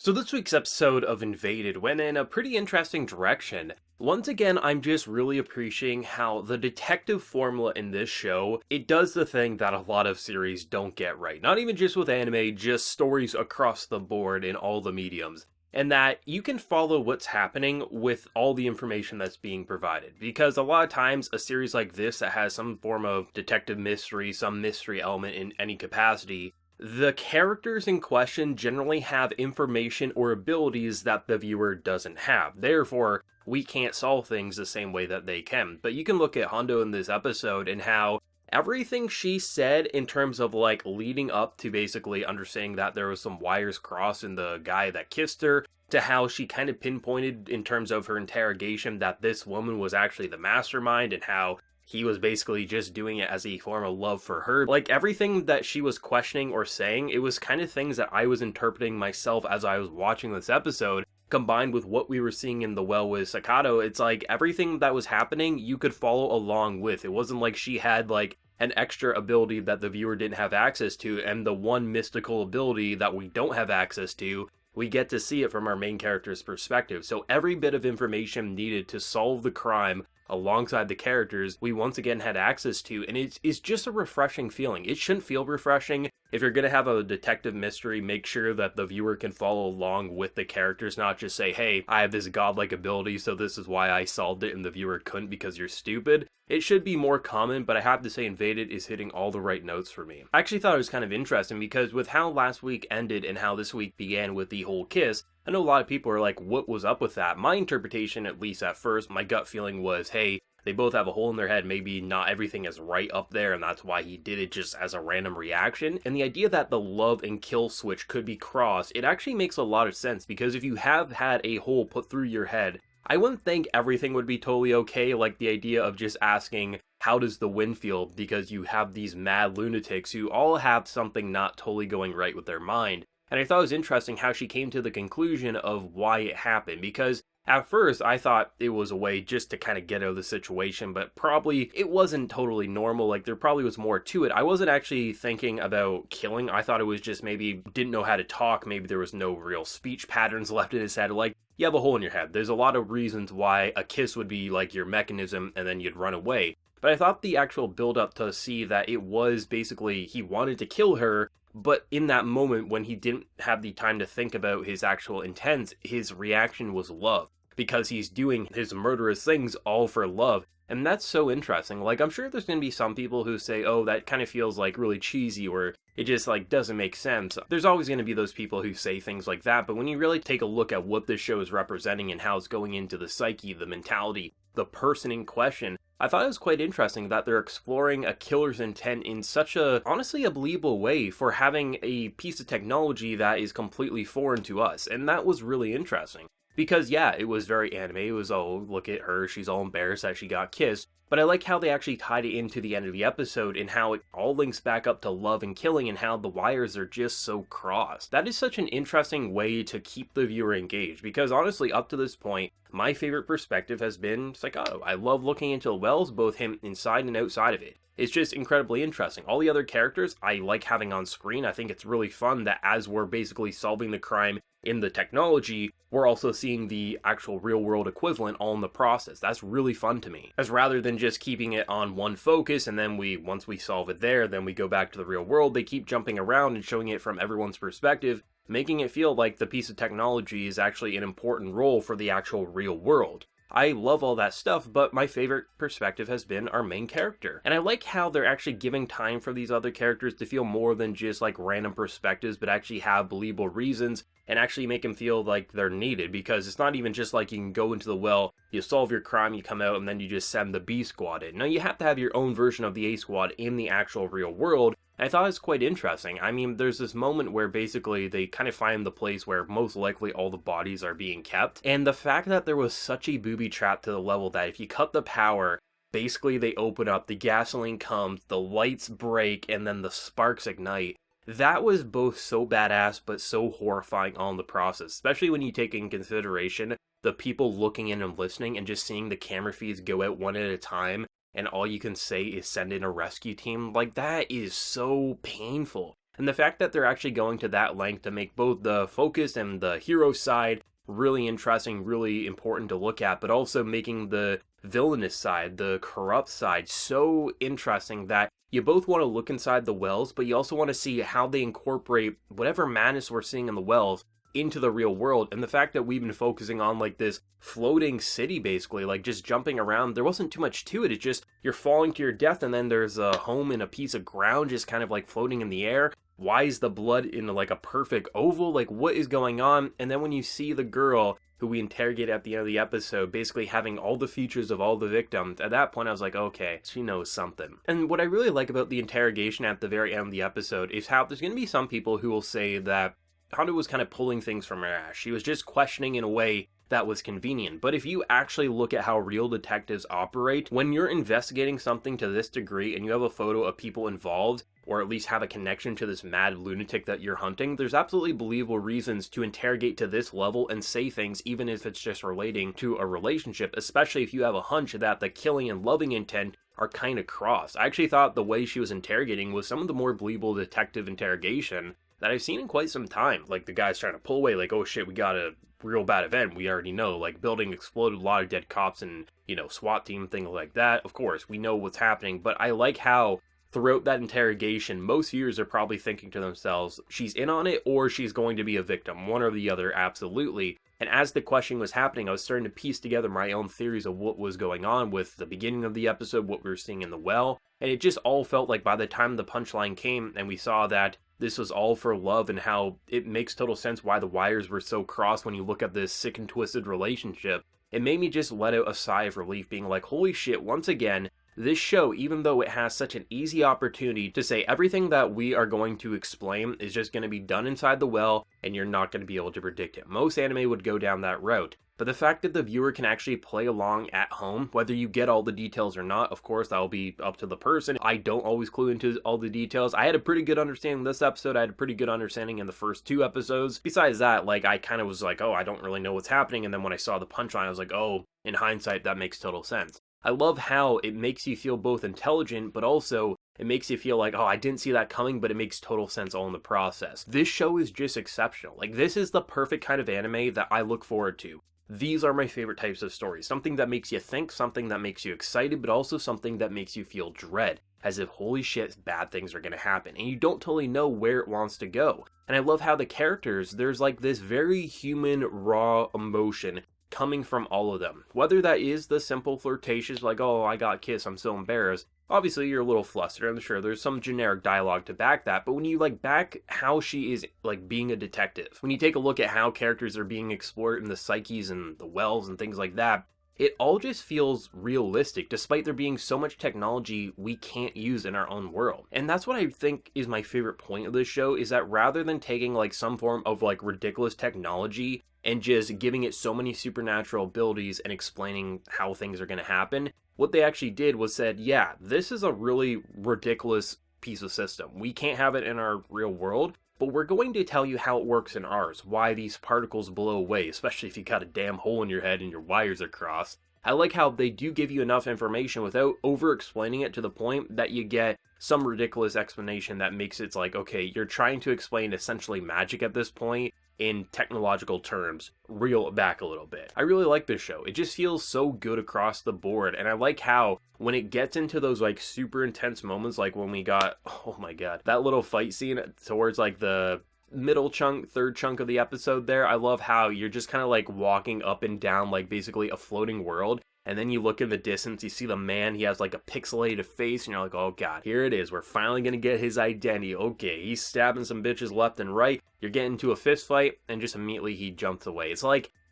So this week's episode of Invaded went in a pretty interesting direction. Once again, I'm just really appreciating how the detective formula in this show, it does the thing that a lot of series don't get right. Not even just with anime, just stories across the board in all the mediums. And that you can follow what's happening with all the information that's being provided. Because a lot of times, a series like this that has some form of detective mystery, some mystery element in any capacity, the characters in question generally have information or abilities that the viewer doesn't have. Therefore, we can't solve things the same way that they can. But you can look at Hondo in this episode and how everything she said in terms of like leading up to basically understanding that there was some wires crossed in the guy that kissed her, to how she kind of pinpointed in terms of her interrogation that this woman was actually the mastermind and how he was basically just doing it as a form of love for her. Like, everything that she was questioning or saying, it was kind of things that I was interpreting myself as I was watching this episode, combined with what we were seeing in the well with Sakato. It's like, everything that was happening, you could follow along with. It wasn't like she had, like, an extra ability that the viewer didn't have access to, and the one mystical ability that we don't have access to, we get to see it from our main character's perspective. So every bit of information needed to solve the crime alongside the characters, we once again had access to, and it's just a refreshing feeling. It shouldn't feel refreshing. If you're going to have a detective mystery, make sure that the viewer can follow along with the characters, not just say, hey, I have this godlike ability, so this is why I solved it, and the viewer couldn't because you're stupid. It should be more common, but I have to say Invaded is hitting all the right notes for me. I actually thought it was kind of interesting because with how last week ended and how this week began with the whole kiss, I know a lot of people are like, what was up with that? My interpretation, at least at first, my gut feeling was, hey, they both have a hole in their head, maybe not everything is right up there, and that's why he did it just as a random reaction. And the idea that the love and kill switch could be crossed, it actually makes a lot of sense, because if you have had a hole put through your head, I wouldn't think everything would be totally okay, like the idea of just asking, how does the wind feel, because you have these mad lunatics who all have something not totally going right with their mind. And I thought it was interesting how she came to the conclusion of why it happened, because at first I thought it was a way just to kind of get out of the situation, but probably it wasn't totally normal, like there probably was more to it. I wasn't actually thinking about killing, I thought it was just maybe didn't know how to talk, maybe there was no real speech patterns left in his head, like, you have a hole in your head. There's a lot of reasons why a kiss would be like your mechanism and then you'd run away. But I thought the actual build up to see that it was basically he wanted to kill her, but in that moment when he didn't have the time to think about his actual intent, his reaction was love. Because he's doing his murderous things all for love. And that's so interesting. Like, I'm sure there's going to be some people who say, oh, that kind of feels like really cheesy, or it just like doesn't make sense. There's always going to be those people who say things like that, but when you really take a look at what this show is representing and how it's going into the psyche, the mentality, the person in question, I thought it was quite interesting that they're exploring a killer's intent in such a, honestly, a believable way for having a piece of technology that is completely foreign to us, and that was really interesting. Because yeah, it was very anime, it was, oh, look at her, she's all embarrassed that she got kissed, but I like how they actually tied it into the end of the episode and how it all links back up to love and killing and how the wires are just so crossed. That is such an interesting way to keep the viewer engaged, because honestly, up to this point, my favorite perspective has been Sakato. I love looking into the wells, both him inside and outside of it. It's just incredibly interesting. All the other characters I like having on screen. I think it's really fun that as we're basically solving the crime in the technology, we're also seeing the actual real world equivalent all in the process. That's really fun to me. As rather than just keeping it on one focus and then once we solve it there, then we go back to the real world, they keep jumping around and showing it from everyone's perspective, making it feel like the piece of technology is actually an important role for the actual real world. I love all that stuff, but my favorite perspective has been our main character. And I like how they're actually giving time for these other characters to feel more than just like random perspectives, but actually have believable reasons and actually make them feel like they're needed, because it's not even just like you can go into the well, you solve your crime, you come out, and then you just send the B squad in. No, you have to have your own version of the A squad in the actual real world. I thought it was quite interesting. I mean, there's this moment where basically they kind of find the place where most likely all the bodies are being kept, and the fact that there was such a booby trap to the level that if you cut the power, basically they open up, the gasoline comes, the lights break, and then the sparks ignite. That was both so badass but so horrifying on the process, especially when you take in consideration the people looking in and listening and just seeing the camera feeds go out one at a time and all you can say is send in a rescue team. Like, that is so painful. And the fact that they're actually going to that length to make both the focus and the hero side really interesting, really important to look at, but also making the villainous side, the corrupt side, so interesting that you both want to look inside the wells, but you also want to see how they incorporate whatever madness we're seeing in the wells into the real world. And the fact that we've been focusing on like this floating city, basically, like just jumping around, there wasn't too much to it. It's just you're falling to your death, and then there's a home in a piece of ground just kind of like floating in the air. Why is the blood in like a perfect oval? Like, what is going on? And then when you see the girl who we interrogate at the end of the episode basically having all the features of all the victims, at that point I was like, okay, she knows something. And what I really like about the interrogation at the very end of the episode is how there's going to be some people who will say that Hondo was kind of pulling things from her ass. She was just questioning in a way that was convenient. But if you actually look at how real detectives operate, when you're investigating something to this degree and you have a photo of people involved, or at least have a connection to this mad lunatic that you're hunting, there's absolutely believable reasons to interrogate to this level and say things even if it's just relating to a relationship, especially if you have a hunch that the killing and loving intent are kind of crossed. I actually thought the way she was interrogating was some of the more believable detective interrogation that I've seen in quite some time. Like, the guy's trying to pull away, like, oh shit, we got a real bad event, we already know, like, building exploded, a lot of dead cops and, SWAT team, things like that. Of course, we know what's happening, but I like how throughout that interrogation, most viewers are probably thinking to themselves, she's in on it or she's going to be a victim, one or the other, absolutely. And as the questioning was happening, I was starting to piece together my own theories of what was going on with the beginning of the episode, what we were seeing in the well, and it just all felt like by the time the punchline came and we saw that this was all for love, and how it makes total sense why the wires were so crossed when you look at this sick and twisted relationship, it made me just let out a sigh of relief, being like, holy shit, once again, this show, even though it has such an easy opportunity to say everything that we are going to explain is just going to be done inside the well and you're not going to be able to predict it. Most anime would go down that route. But the fact that the viewer can actually play along at home, whether you get all the details or not, of course, that'll be up to the person. I don't always clue into all the details. I had a pretty good understanding this episode. I had a pretty good understanding in the first two episodes. Besides that, like, I kind of was like, oh, I don't really know what's happening. And then when I saw the punchline, I was like, oh, in hindsight, that makes total sense. I love how it makes you feel both intelligent, but also it makes you feel like, oh, I didn't see that coming, but it makes total sense all in the process. This show is just exceptional. Like, this is the perfect kind of anime that I look forward to. These are my favorite types of stories. Something that makes you think, something that makes you excited, but also something that makes you feel dread, as if, holy shit, bad things are going to happen, and you don't totally know where it wants to go. And I love how the characters, there's like this very human, raw emotion coming from all of them. Whether that is the simple flirtatious, like, oh, I got kissed, I'm so embarrassed. Obviously, you're a little flustered. I'm sure there's some generic dialogue to back that, but when you back how she is being a detective, when you take a look at how characters are being explored in the psyches and the wells and things like that, it all just feels realistic, despite there being so much technology we can't use in our own world. And that's what I think is my favorite point of this show, is that rather than taking some form of ridiculous technology and just giving it so many supernatural abilities and explaining how things are going to happen, what they actually did was said, yeah, this is a really ridiculous piece of system. We can't have it in our real world, but we're going to tell you how it works in ours, why these particles blow away, especially if you got a damn hole in your head and your wires are crossed. I like how they do give you enough information without over-explaining it to the point that you get some ridiculous explanation that makes it okay, you're trying to explain essentially magic at this point in technological terms. Reel it back a little bit. I really like this show. It just feels so good across the board, and I like how when it gets into those super intense moments, like when we got, oh my god, that little fight scene towards the middle chunk, third chunk of the episode there, I love how you're just kind of walking up and down basically a floating world, and then you look in the distance, you see the man, he has a pixelated face, and you're like, oh god, here it is, we're finally gonna get his identity. Okay, he's stabbing some bitches left and right, you're getting into a fist fight, and just immediately he jumps away. It's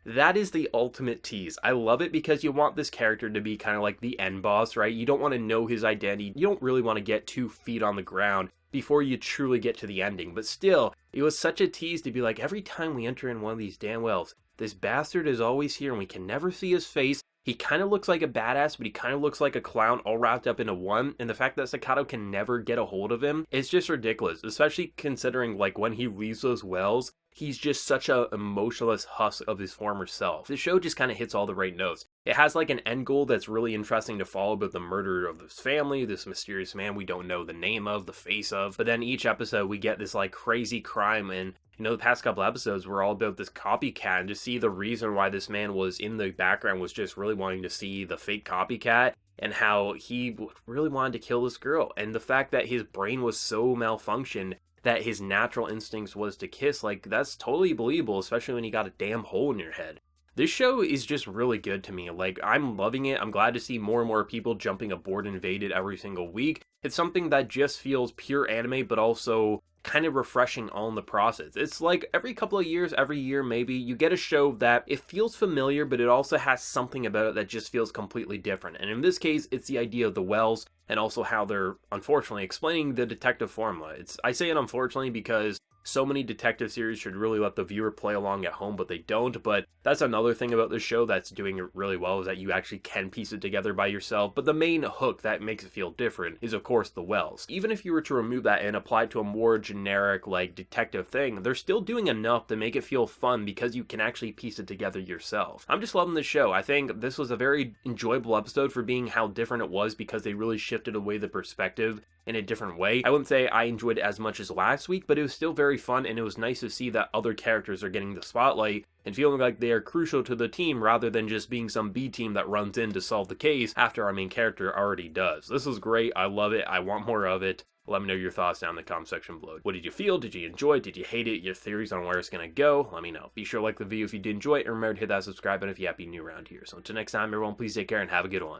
that is the ultimate tease. I love it because you want this character to be kind of the end boss, right? You don't want to know his identity, you don't really want to get 2 feet on the ground before you truly get to the ending, but still, it was such a tease to be every time we enter in one of these damn wells, this bastard is always here and we can never see his face, He kind of looks like a badass, but he kind of looks like a clown all wrapped up into one. And the fact that Staccato can never get a hold of him is just ridiculous, especially considering like when he leaves those wells, he's just such a emotionless husk of his former self. The show just kind of hits all the right notes. It has like an end goal that's really interesting to follow about the murder of this family, this mysterious man we don't know the name of, the face of. But then each episode we get this like crazy crime, and the past couple episodes were all about this copycat, and to see the reason why this man was in the background was just really wanting to see the fake copycat and how he really wanted to kill this girl. And the fact that his brain was so malfunctioned that his natural instincts was to kiss, like, that's totally believable, especially when you got a damn hole in your head. This show is just really good to me. Like, I'm loving it. I'm glad to see more and more people jumping aboard Invaded every single week. It's something that just feels pure anime, but also kind of refreshing all in the process. It's like every couple of years, every year maybe, you get a show that it feels familiar, but it also has something about it that just feels completely different. And in this case, it's the idea of the wells, and also how they're, unfortunately, explaining the detective formula. I say it unfortunately because so many detective series should really let the viewer play along at home, but they don't. But that's another thing about this show that's doing it really well, is that you actually can piece it together by yourself. But the main hook that makes it feel different is, of course, the wells. Even if you were to remove that and apply it to a more generic, like, detective thing, they're still doing enough to make it feel fun because you can actually piece it together yourself. I'm just loving the show. I think this was a very enjoyable episode for being how different it was, because they really shifted away the perspective in a different way. I wouldn't say I enjoyed it as much as last week, but it was still very fun, and it was nice to see that other characters are getting the spotlight and feeling like they are crucial to the team rather than just being some B team that runs in to solve the case after our main character already does. This was great. I love it. I want more of it. Let me know your thoughts down in the comment section below. What did you feel? Did you enjoy it? Did you hate it? Your theories on where it's going to go? Let me know. Be sure to like the video if you did enjoy it, and remember to hit that subscribe button if you happen to be new around here. So until next time, everyone, please take care and have a good one.